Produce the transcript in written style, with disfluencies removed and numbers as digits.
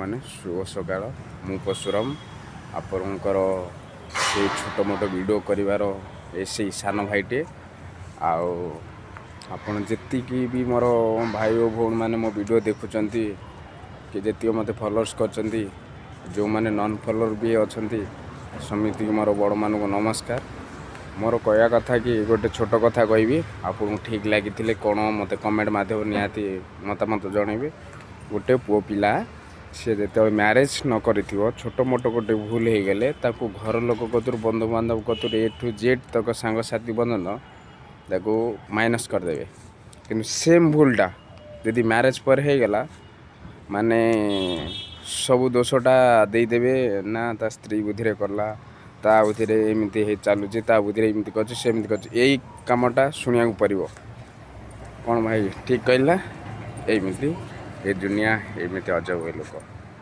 ମାନେ ଶୁଭ ସକାଳ। ମୁଁ ପଶୁରାମ ଆପଣଙ୍କର ସେଇ ଛୋଟ ମୋଟ ଭିଡ଼ିଓ କରିବାର ସେଇ ସାନ ଭାଇଟିଏ। ଆଉ ଆପଣ ଯେତିକି ବି ମୋର ଭାଇ ଓ ଭଉଣୀମାନେ ମୋ ଭିଡ଼ିଓ ଦେଖୁଛନ୍ତି କି ଯେତିକି ମୋତେ ଫଲୋଅର୍ସ କରିଛନ୍ତି, ଯେଉଁମାନେ ନନ୍ ଫଲୋଅର୍ ବି ଅଛନ୍ତି, ସମିତିକି ମୋର ବଡ଼ମାନଙ୍କୁ ନମସ୍କାର। ମୋର କହିବା କଥା କି ଗୋଟେ ଛୋଟ କଥା କହିବି, ଆପଣଙ୍କୁ ଠିକ୍ ଲାଗିଥିଲେ କ'ଣ ମୋତେ କମେଣ୍ଟ ମାଧ୍ୟମରେ ନିହାତି ମତାମତ ଜଣାଇବେ। ଗୋଟେ ପୁଅ ପିଲା ସେ ଯେତେବେଳେ ମ୍ୟାରେଜ୍ ନ କରିଥିବ, ଛୋଟ ମୋଟ ଗୋଟେ ଭୁଲ ହେଇଗଲେ ତାକୁ ଘର ଲୋକ କତୁରୁ ବନ୍ଧୁବାନ୍ଧବ କତୁରୁ A to Z ତକ ସାଙ୍ଗସାଥି ବନ୍ଧନ ତାକୁ ମାଇନସ୍ କରିଦେବେ। କିନ୍ତୁ ସେମ୍ ଭୁଲଟା ଯଦି ମ୍ୟାରେଜ୍ ପରେ ହେଇଗଲା ମାନେ ସବୁ ଦୋଷଟା ଦେଇଦେବେ ନା ତା ସ୍ତ୍ରୀ ବୁଦ୍ଧିରେ କଲା, ତା ବୁଦ୍ଧିରେ ଏମିତି ହେଇ ଚାଲୁଛି, ତା ବୁଦ୍ଧିରେ ଏମିତି କରୁଛି, ସେମିତି କରୁଛି। ଏଇ କାମଟା ଶୁଣିବାକୁ ପଡ଼ିବ। କ'ଣ ଭାଇ ଠିକ୍ କହିଲା? ଏମିତି ଏ ଦୁନିଆ ଏମିତି ଅଜବ ଲୋକ।